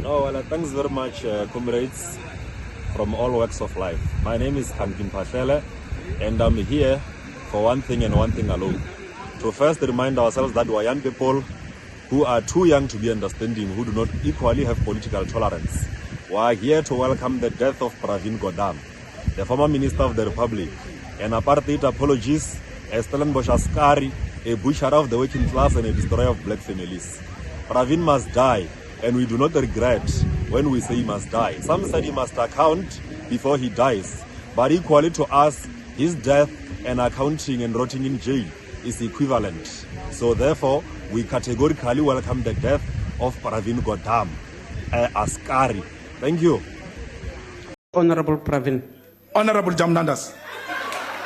No, well, thanks very much, comrades from all walks of life. My name is Pravin Gordhan, and I'm here for one thing and one thing alone. To first remind ourselves that we are young people who are too young to be understanding, who do not equally have political tolerance. We are here to welcome the death of Pravin Gordhan, the former Minister of the Republic, an apartheid apologist, a Stellenbosch askari, a butcher of the working class, and a destroyer of black families. Pravin must die, and we do not regret when we say he must die. Some said he must account before he dies, but equally to us, his death and accounting and rotting in jail is equivalent. So therefore, we categorically welcome the death of Pravin Gordhan, askari. Thank you. Honorable Pravin. Honorable Jamnadas.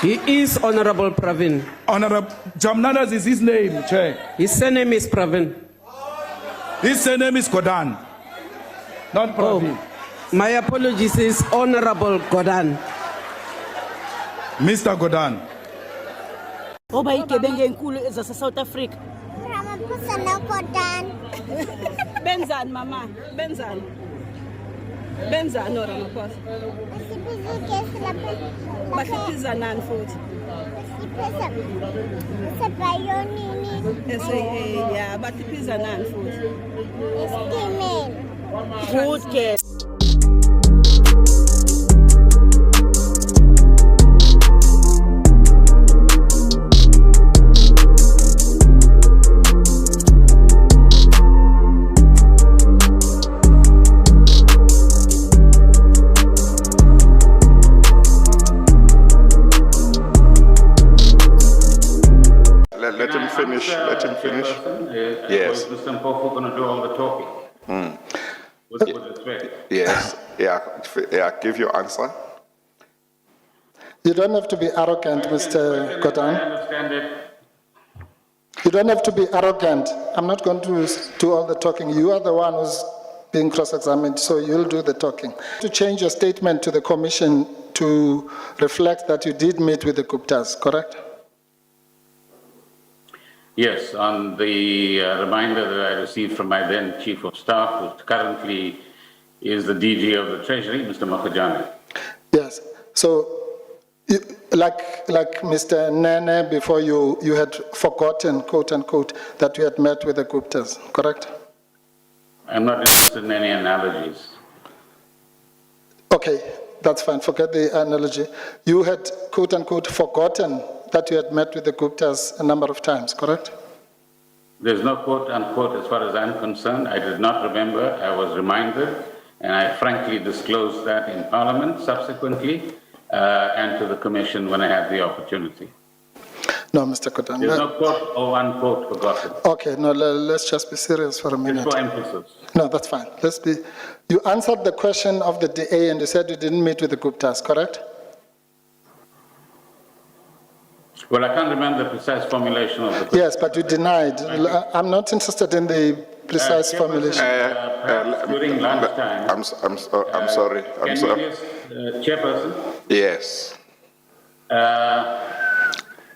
He is Honorable Pravin. Honorable Jamnadas is his name, Chair. His surname is Pravin. His surname is Gordhan, not Pravin. My apologies, is Honorable Gordhan. Mr. Gordhan. Oba ikebenge enkulu zase South Africa. Ramaphosa na Gordhan. Benzani mama, benzani. Benzani no Ramaphosa. Asibizike lapha. Bahlitiza nani futhi? Sipesa. Sebayonini. SA yeah, bahlitiza nani futhi? Estimate. Good girl. Let him finish. Let him finish. Yes. Mr. Mpofu going to do all the talking. With respect. Yes. Yeah. Give your answer. You don't have to be arrogant, Mr. Gordhan. I understand it. You don't have to be arrogant. I'm not going to do all the talking. You are the one who's being cross-examined, so you'll do the talking. To change your statement to the commission to reflect that you did meet with the Guptas, correct? Yes, on the reminder that I received from my then Chief of Staff, who currently is the DG of the Treasury, Mr. Makhajane. Yes. So, like Mr. Nene, before you had forgotten, quote unquote, that you had met with the Guptas, correct? I'm not interested in any analogies. Okay, that's fine. Forget the analogy. You had, quote unquote, forgotten that you had met with the Guptas a number of times, correct? There's no quote unquote as far as I'm concerned. I did not remember. I was reminded, and I frankly disclosed that in Parliament subsequently and to the Commission when I had the opportunity. No, Mr. Gordhan. There's no quote or unquote forgotten. Okay, no, let's just be serious for a minute. Just for emphasis. No, that's fine. You answered the question of the DA and you said you didn't meet with the Guptas, correct? Well, I can't remember the precise formulation of the question. Yes, but you denied. I'm not interested in the precise formulation. During lunchtime. I'm sorry. I'm sorry. Chairperson? Yes.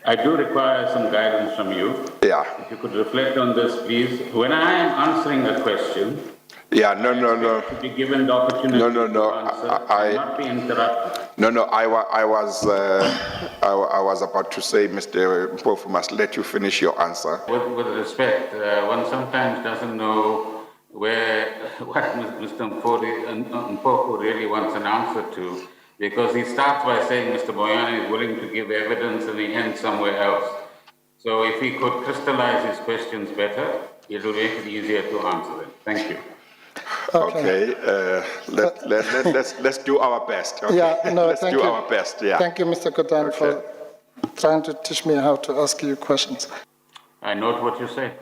I do require some guidance from you. Yeah. If you could reflect on this, please. When I am answering a question, Yeah. No. to be given the opportunity No. to answer, not be interrupted. No. I was about to say, Mr. Mpofu must let you finish your answer. With respect, one sometimes doesn't know what Mr. Mpofu really wants an answer to, because he starts by saying Mr. Boyani is willing to give evidence and he ends somewhere else. So if he could crystallize his questions better, it will make it easier to answer them. Thank you. Okay. Let's do our best. Okay? Yeah, no, let's thank do you. our best. Yeah. Thank you, Mr. Gordhan, Okay. for trying to teach me how to ask you questions. I note what you say.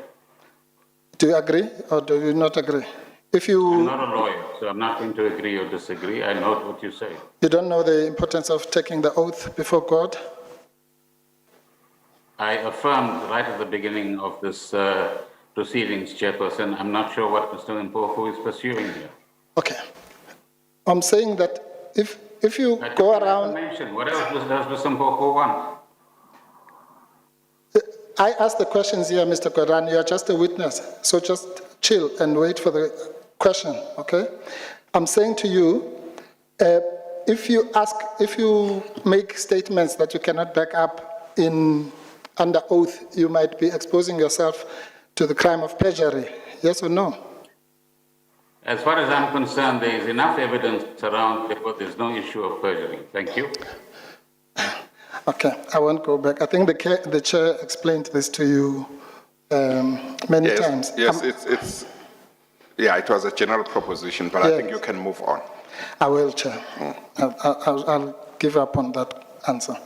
Do you agree or do you not agree? If I'm you not a lawyer, so I'm not going to agree or disagree. I note what you say. you don't know the importance of taking the oath before God? I affirmed right at the beginning of this proceedings, Chairperson. I'm not sure what Mr. Mpofu is pursuing here. Okay. I'm saying that if you I go took around, information. What else does Mr. Mpofu want? I ask the questions here, Mr. Gordhan. You are just a witness, so just chill and wait for the question, okay? I'm saying to you, if you make statements that you cannot back up under oath, you might be exposing yourself to the crime of perjury. Yes or no? As far as I'm concerned, there is enough evidence around, therefore there's no issue of perjury. Thank you. Okay, I won't go back. I think the chair explained this to you many times. Yes, it was a general proposition, but I think you can move on. I will, Chair. I'll give up on that answer.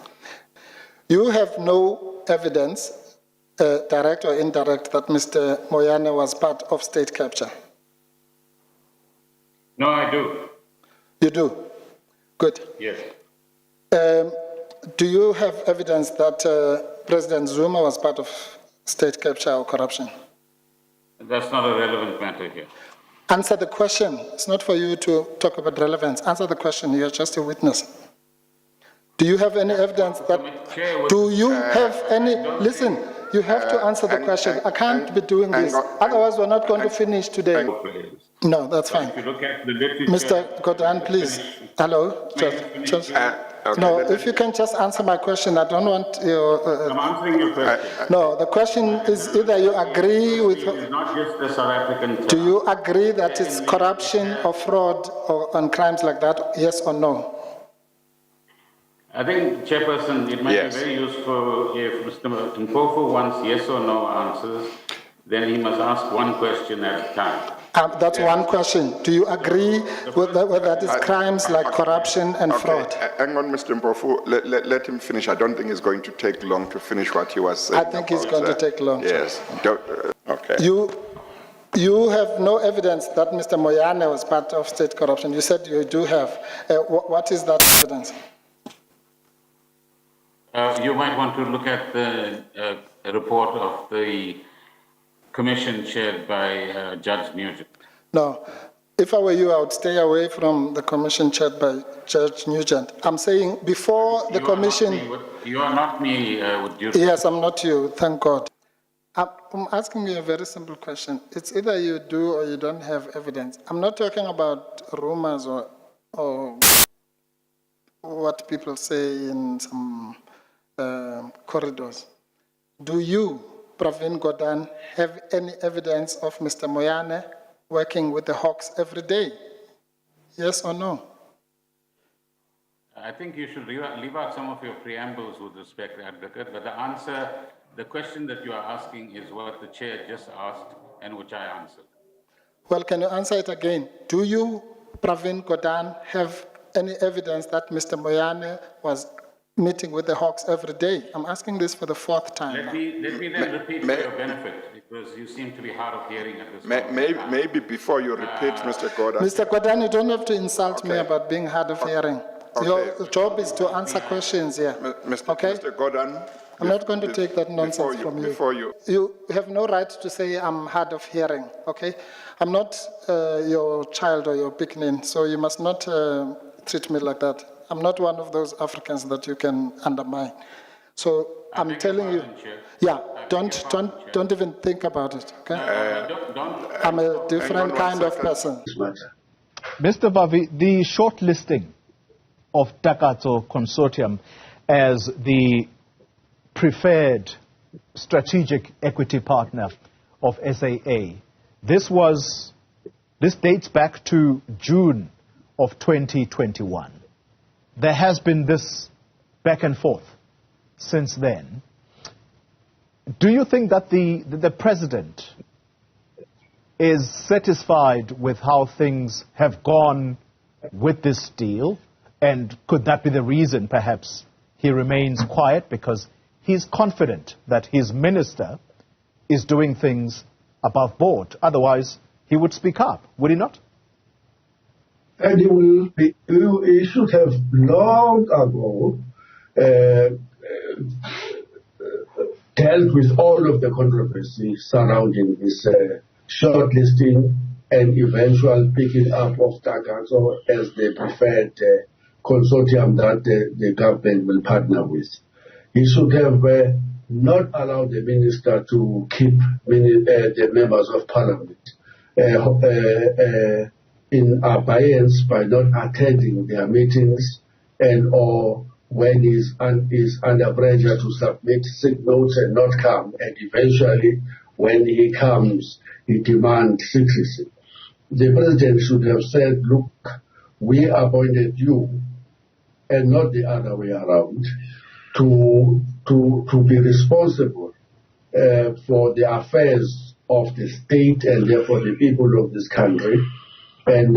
You have no evidence, direct or indirect, that Mr. Moyane was part of state capture? No, I do. You do? Good. Yes. Do you have evidence that President Zuma was part of state capture or corruption? That's not a relevant matter here. Answer the question. It's not for you to talk about relevance. Answer the question. You're just a witness. Do you have any evidence that... Do you have any... Listen, you have to answer the question. I can't be doing this. Otherwise, we're not going to finish today. No, that's fine. If you look at the literature... Mr. Gordhan, please. Hello? Okay, no, if you can just answer my question. I don't want your... I'm answering your question. No, the question is either you agree with... It's not just the South African term. Do you agree that it's corruption or fraud or crimes like that? Yes or no? I think, Chairperson, it might be very useful if Mr. Mpofu wants yes or no answers, then he must ask one question at a time. That's one question. Do you agree with that it's crimes like corruption and fraud? Hang on, Mr. Mpofu. Let him finish. I don't think it's going to take long to finish what he was saying. I think it's going to take long. Yes. Okay. You have no evidence that Mr. Moyane was part of state corruption. You said you do have. What is that evidence? You might want to look at the report of the commission chaired by Judge Nugent. No. If I were you, I would stay away from the commission chaired by Judge Nugent. I'm saying before the commission... You are not me, would you... Yes, I'm not you, thank God. I'm asking you a very simple question. It's either you do or you don't have evidence. I'm not talking about rumors or what people say in some corridors. Do you, Pravin Gordhan, have any evidence of Mr. Moyane working with the Hawks every day? Yes or no? I think you should leave out some of your preambles with respect, Advocate, but the question that you are asking is what the chair just asked and which I answered. Well, can you answer it again? Do you, Pravin Gordhan, have any evidence that Mr. Moyane was meeting with the Hawks every day? I'm asking this for the fourth time. Let me then repeat for your benefit, because you seem to be hard of hearing at this point. Maybe before you repeat, Mr. Gordhan. Mr. Gordhan, you don't have to insult me about being hard of hearing. Your job is to answer questions here. Mr. Gordhan, I'm not going to take that nonsense from you. You have no right to say I'm hard of hearing, okay? I'm not your child or your picnic, so you must not treat me like that. I'm not one of those Africans that you can undermine. So I'm telling you, don't even think about it, okay? I'm a different kind of person. Mr. Vavi, the shortlisting of Takatso Consortium as the preferred strategic equity partner of SAA, this dates back to June of 2021. There has been this back and forth since then. Do you think that the president is satisfied with how things have gone with this deal? And could that be the reason, perhaps, he remains quiet, because he's confident that his minister is doing things above board? Otherwise, he would speak up, would he not? And he should have long ago dealt with all of the controversy surrounding this shortlisting and eventual picking up of Takatso as the preferred consortium that the government will partner with. He should have not allowed the minister to keep the members of parliament in abeyance by not attending their meetings, and or when is under pressure to submit sick notes and not come, and eventually when he comes, he demands secrecy. The president should have said, look, we appointed you, and not the other way around, to be responsible for the affairs of the state and therefore the people of this country. And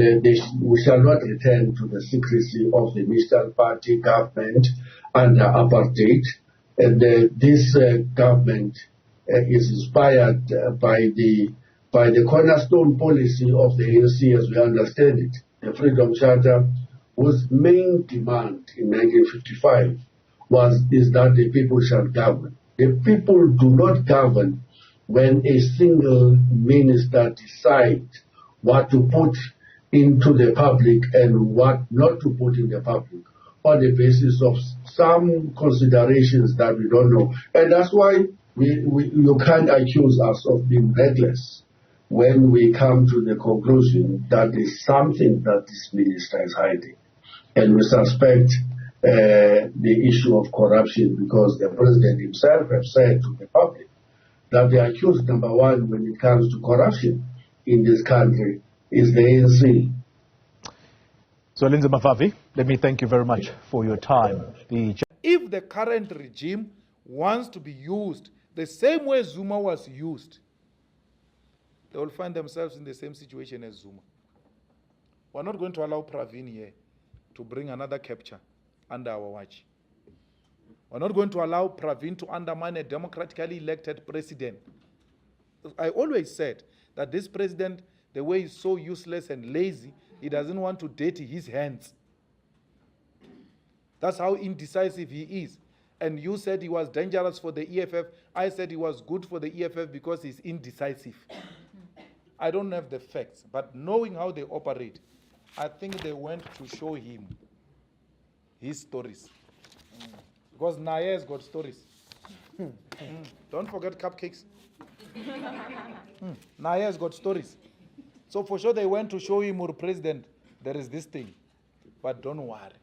we shall not return to the secrecy of the National Party government under apartheid. And this government is inspired by the cornerstone policy of the ANC as we understand it, the Freedom Charter, whose main demand in 1955 is that the people shall govern. The people do not govern when a single minister decides what to put into the public and what not to put in the public on the basis of some considerations that we don't know. And that's why you can't accuse us of being reckless when we come to the conclusion that there's something that this minister is hiding. And we suspect the issue of corruption because the president himself has said to the public that the accused number one when it comes to corruption in this country is the ANC. So, Lindsay Mafavi, let me thank you very much for your time. If the current regime wants to be used the same way Zuma was used, they will find themselves in the same situation as Zuma. We're not going to allow Pravin here to bring another capture under our watch. We're not going to allow Pravin to undermine a democratically elected president. I always said that this president, the way he's so useless and lazy, he doesn't want to dirty his hands. That's how indecisive he is. And you said he was dangerous for the EFF. I said he was good for the EFF because he's indecisive. I don't have the facts, but knowing how they operate, I think they went to show him his stories. Because Naya's got stories. Don't forget cupcakes. Naya's got stories. So for sure they went to show him, or president, there is this thing. But don't worry.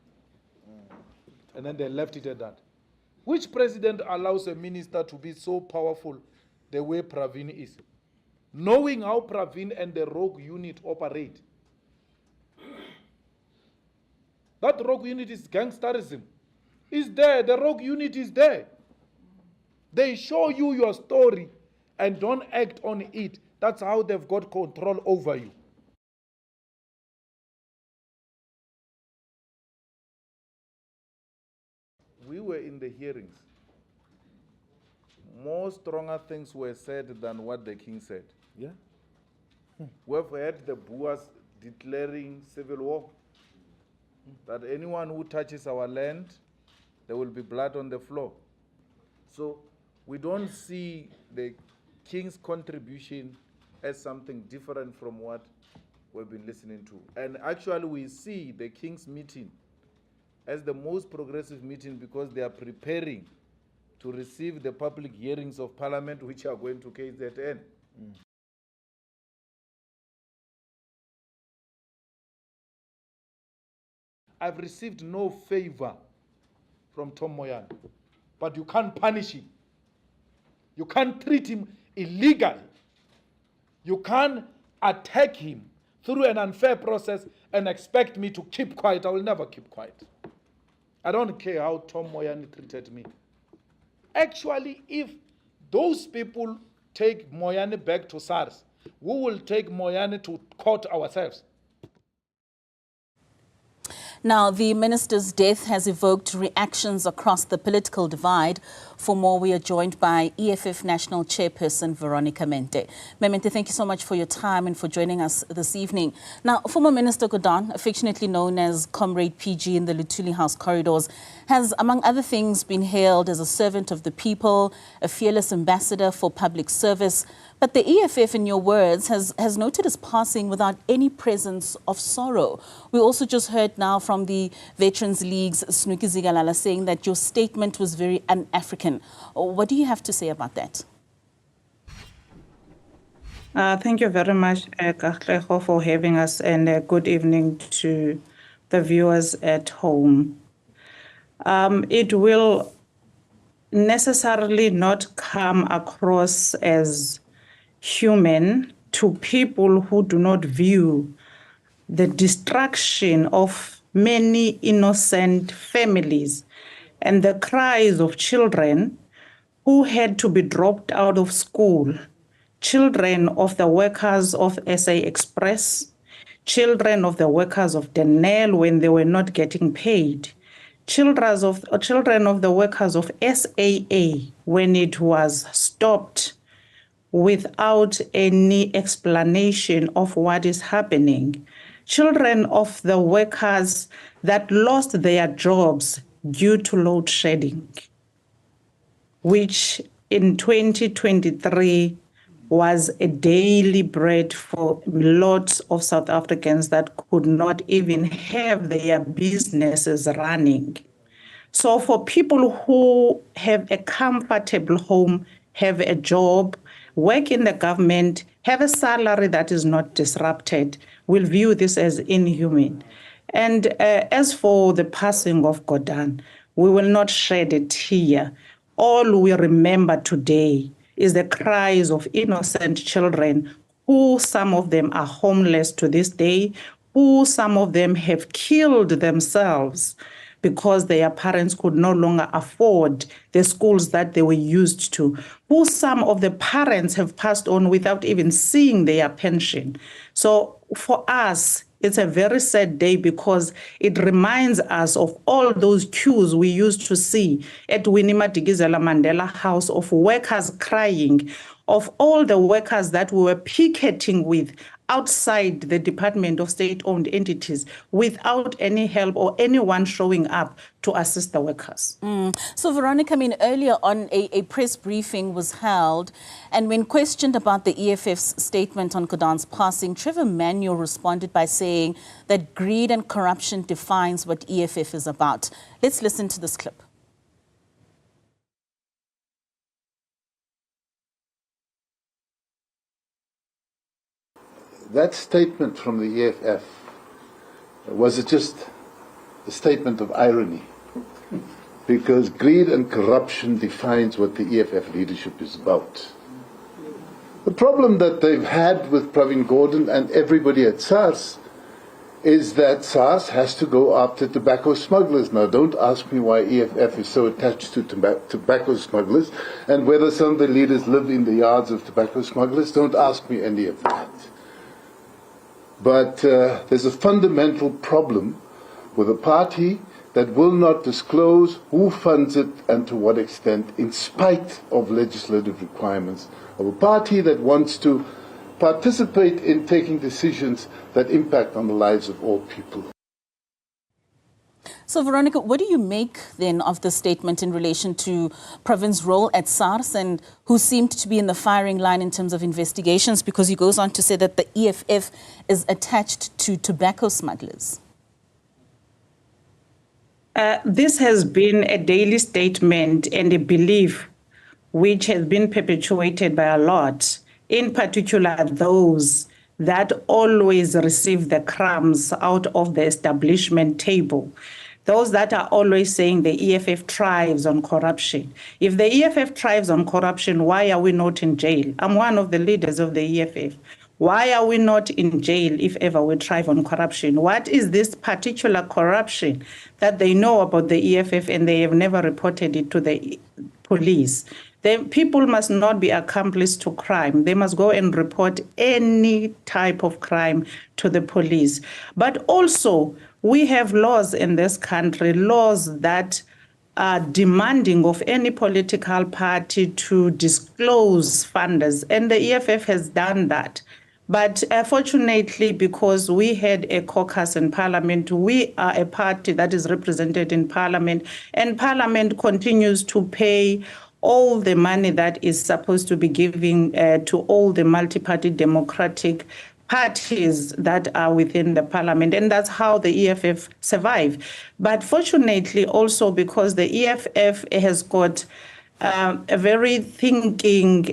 And then they left it at that. Which president allows a minister to be so powerful the way Pravin is? Knowing how Pravin and the rogue unit operate. That rogue unit is gangsterism. It's there. The rogue unit is there. They show you your story and don't act on it. That's how they've got control over you. We were in the hearings. More stronger things were said than what the king said. Yeah. We've heard the Boers declaring civil war. That anyone who touches our land, there will be blood on the floor. So we don't see the king's contribution as something different from what we've been listening to. And actually we see the king's meeting as the most progressive meeting because they are preparing to receive the public hearings of parliament which are going to KZN. I've received no favor from Tom Moyane, but you can't punish him. You can't treat him illegally. You can't attack him through an unfair process and expect me to keep quiet. I will never keep quiet. I don't care how Tom Moyane treated me. Actually, if those people take Moyane back to SARS, we will take Moyane to court ourselves. Now, the minister's death has evoked reactions across the political divide. For more, we are joined by EFF National Chairperson Veronica Mente. Mente, thank you so much for your time and for joining us this evening. Now, former Minister Gordhan, affectionately known as Comrade PG in the Luthuli House corridors, has, among other things, been hailed as a servant of the people, a fearless ambassador for public service. But the EFF, in your words, has noted his passing without any presence of sorrow. We also just heard now from the Veterans League's Snuki Zigalala saying that your statement was very un-African. What do you have to say about that? Thank you very much, Katlego, for having us, and good evening to the viewers at home. It will necessarily not come across as human to people who do not view the destruction of many innocent families and the cries of children who had to be dropped out of school, children of the workers of SA Express, children of the workers of Denel when they were not getting paid, children of the workers of SAA when it was stopped without any explanation of what is happening, children of the workers that lost their jobs due to load shedding, which in 2023 was a daily bread for lots of South Africans that could not even have their businesses running. So for people who have a comfortable home, have a job, work in the government, have a salary that is not disrupted, will view this as inhuman. And as for the passing of Gordhan, we will not shed a tear. All we remember today is the cries of innocent children who some of them are homeless to this day, who some of them have killed themselves because their parents could no longer afford the schools that they were used to, who some of the parents have passed on without even seeing their pension. So for us, it's a very sad day because it reminds us of all those queues we used to see at Winnie Madikizela Mandela House of workers crying, of all the workers that we were picketing with outside the Department of State-owned entities without any help or anyone showing up to assist the workers. So, Veronica, I mean, earlier on, a press briefing was held, and when questioned about the EFF's statement on Gordhan's passing, Trevor Manuel responded by saying that greed and corruption defines what EFF is about. Let's listen to this clip. That statement from the EFF, was it just a statement of irony? Because greed and corruption defines what the EFF leadership is about. The problem that they've had with Pravin Gordhan and everybody at SARS is that SARS has to go after tobacco smugglers. Now, don't ask me why EFF is so attached to tobacco smugglers and whether some of the leaders live in the yards of tobacco smugglers. Don't ask me any of that. But there's a fundamental problem with a party that will not disclose who funds it and to what extent, in spite of legislative requirements, of a party that wants to participate in taking decisions that impact on the lives of all people. So, Veronica, what do you make then of the statement in relation to Pravin's role at SARS and who seemed to be in the firing line in terms of investigations, because he goes on to say that the EFF is attached to tobacco smugglers? This has been a daily statement and a belief which has been perpetuated by a lot, in particular those that always receive the crumbs out of the establishment table. Those that are always saying the EFF thrives on corruption. If the EFF thrives on corruption, why are we not in jail? I'm one of the leaders of the EFF. Why are we not in jail if ever we thrive on corruption? What is this particular corruption that they know about the EFF and they have never reported it to the police? People must not be accomplices to crime. They must go and report any type of crime to the police. But also, we have laws in this country, laws that are demanding of any political party to disclose funders, and the EFF has done that. But fortunately, because we had a caucus in Parliament, we are a party that is represented in Parliament, and Parliament continues to pay all the money that is supposed to be given to all the multi-party democratic parties that are within the parliament, and that's how the EFF survive. But fortunately, also because the EFF has got very thinking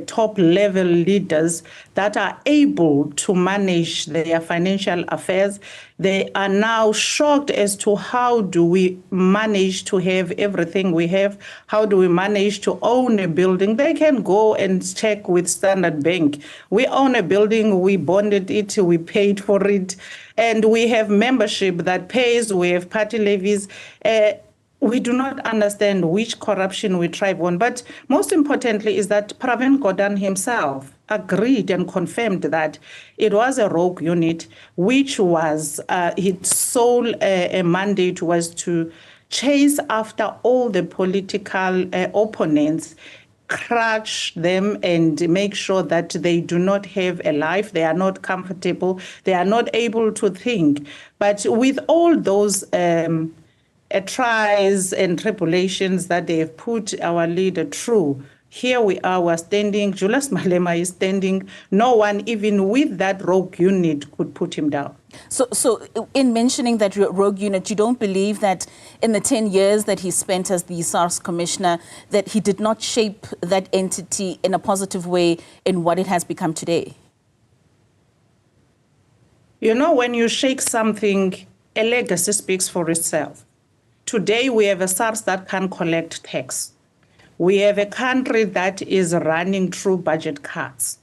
top-level leaders that are able to manage their financial affairs. They are now shocked as to how do we manage to have everything we have? How do we manage to own a building? They can go and check with Standard Bank. We own a building, we bonded it, we paid for it, and we have membership that pays, we have party levies. We do not understand which corruption we thrive on. But most importantly is that Pravin Gordhan himself agreed and confirmed that it was a rogue unit, which was its sole mandate was to chase after all the political opponents, crush them and make sure that they do not have a life, they are not comfortable, they are not able to think. But with all those trials and tribulations that they have put our leader through, here we are, we're standing, Julius Malema is standing, no one even with that rogue unit could put him down. So in mentioning that rogue unit, you don't believe that in the 10 years that he spent as the SARS commissioner, that he did not shape that entity in a positive way in what it has become today? You know, when you shake something, a legacy speaks for itself. Today, we have a SARS that can collect tax. We have a country that is running through budget cuts.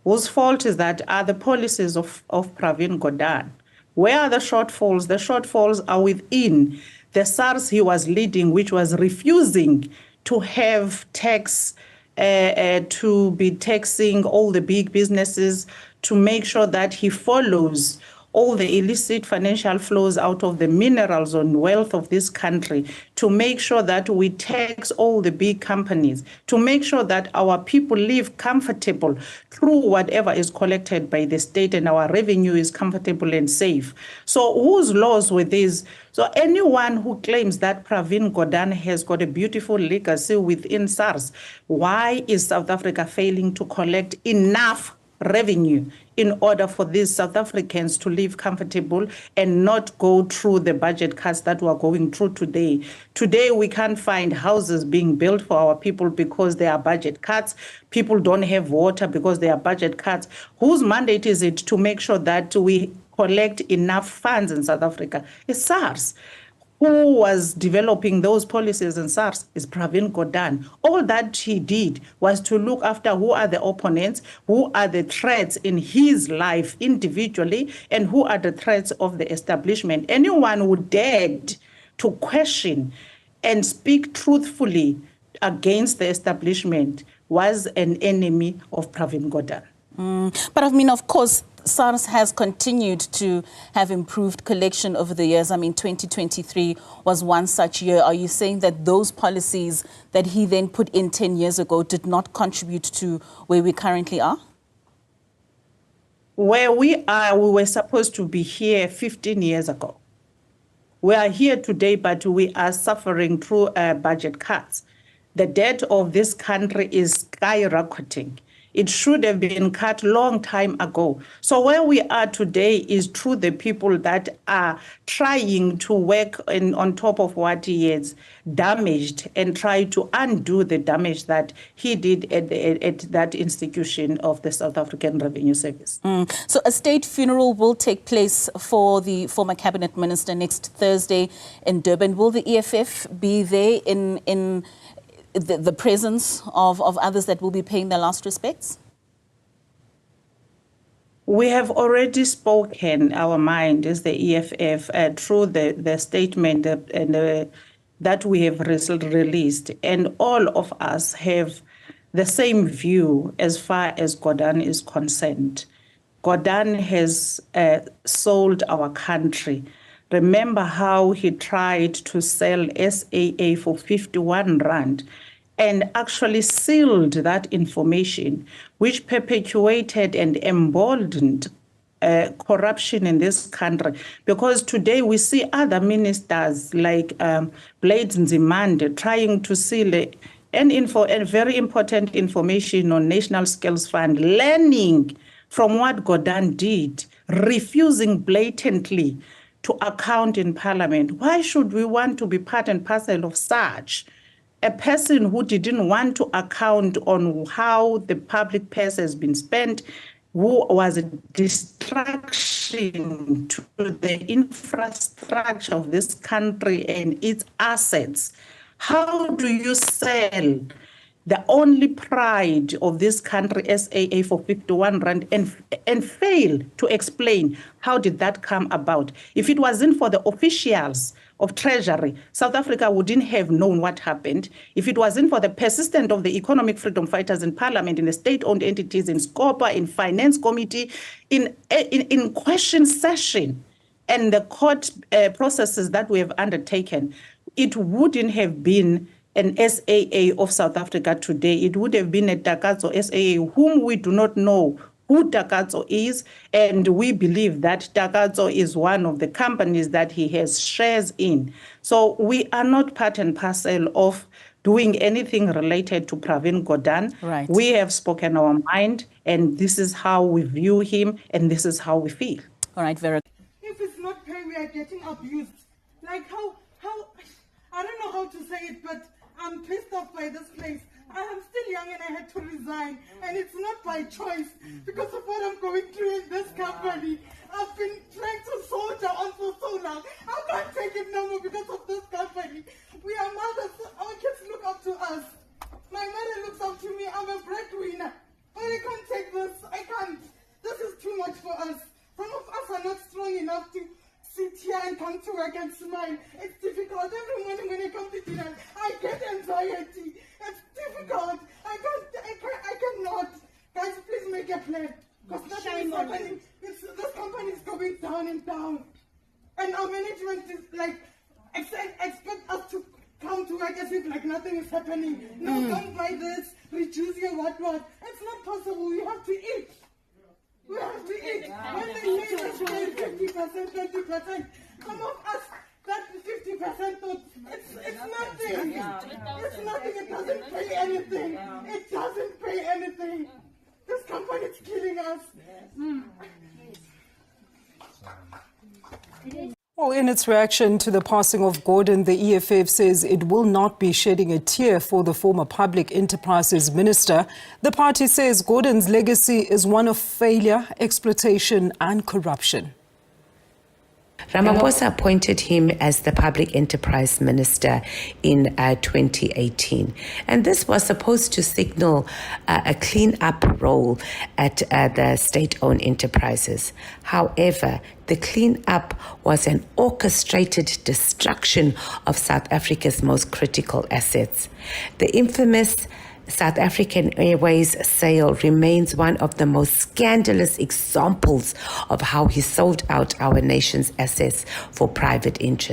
Whose fault is that? Are the policies of Pravin Gordhan. Where are the shortfalls? The shortfalls are within the SARS he was leading, which was refusing to have tax, to be taxing all the big businesses, to make sure that he follows all the illicit financial flows out of the minerals and wealth of this country, to make sure that we tax all the big companies, to make sure that our people live comfortable through whatever is collected by the state and our revenue is comfortable and safe. So whose laws were these? So anyone who claims that Pravin Gordhan has got a beautiful legacy within SARS, why is South Africa failing to collect enough revenue in order for these South Africans to live comfortable and not go through the budget cuts that we're going through today? Today, we can't find houses being built for our people because there are budget cuts. People don't have water because there are budget cuts. Whose mandate is it to make sure that we collect enough funds in South Africa? It's SARS. Who was developing those policies in SARS is Pravin Gordhan. All that he did was to look after who are the opponents, who are the threats in his life individually, and who are the threats of the establishment. Anyone who dared to question and speak truthfully against the establishment was an enemy of Pravin Gordhan. But I mean, of course, SARS has continued to have improved collection over the years. I mean, 2023 was one such year. Are you saying that those policies that he then put in 10 years ago did not contribute to where we currently are? Where we are, we were supposed to be here 15 years ago. We are here today, but we are suffering through budget cuts. The debt of this country is skyrocketing. It should have been cut long time ago. So where we are today is through the people that are trying to work on top of what he has damaged and try to undo the damage that he did at that institution of the South African Revenue Service. So a state funeral will take place for the former cabinet minister next Thursday in Durban. Will the EFF be there in the presence of others that will be paying their last respects? We have already spoken our mind as the EFF through the statement that we have released, and all of us have the same view as far as Gordhan is concerned. Gordhan has sold our country. Remember how he tried to sell SAA for 51 rand and actually sealed that information, which perpetuated and emboldened corruption in this country. Because today we see other ministers like Blades Nzimande trying to seal and very important information on National Skills Fund, learning from what Gordhan did, refusing blatantly to account in Parliament. Why should we want to be part and parcel of such a person who didn't want to account on how the public purse has been spent, who was a distraction to the infrastructure of this country and its assets. How do you sell the only pride of this country, SAA, for 51 rand and fail to explain how did that come about? If it wasn't for the officials of Treasury, South Africa wouldn't have known what happened. If it wasn't for the persistence of the economic freedom fighters in Parliament, in the state-owned entities, in SCOPA, in Finance Committee, in question session, and the court processes that we have undertaken, it wouldn't have been an SAA of South Africa today. It would have been a Takatso SAA, whom we do not know who Takatso is, and we believe that Takatso is one of the companies that he has shares in. So we are not part and parcel of doing anything related to Pravin Gordhan. Right. We have spoken our mind, and this is how we view him, and this is how we feel. All right, Veronica. If it's not pay, we are getting abused. Like how, I don't know how to say it, but I'm pissed off by this place. I am still young and I had to resign, and it's not by choice because of what I'm going through in this company. I've been trying to soldier on for so long. I can't take it no more because of this company. We are mothers. Our kids look up to us. My mother looks up to me. I'm a breadwinner. But I can't take this. I can't. This is too much for us. Some of us are not strong enough to sit here and come to work and smile. It's difficult. Every morning when I come to dinner, I get anxiety. It's difficult. I cannot. Guys, please make a plan. Because nothing is happening. This company is going down and down. And our management is like, expect us to come to work as if like nothing is happening. No, don't buy this. Reduce your what. It's not possible. We have to eat. We have to eat. When they say let's pay 50%, 20%, some of us, that 50%, it's nothing. It's nothing. It doesn't pay anything. It doesn't pay anything. This company is killing us. Well, in its reaction to the passing of Gordhan, the EFF says it will not be shedding a tear for the former Public Enterprises Minister. The party says Gordhan's legacy is one of failure, exploitation and corruption. Ramaphosa appointed him as the Public Enterprise Minister in 2018. And this was supposed to signal a clean-up role at the state-owned enterprises. However, the clean-up was an orchestrated destruction of South Africa's most critical assets. The infamous South African Airways sale remains one of the most scandalous examples of how he sold out our nation's assets for private interests.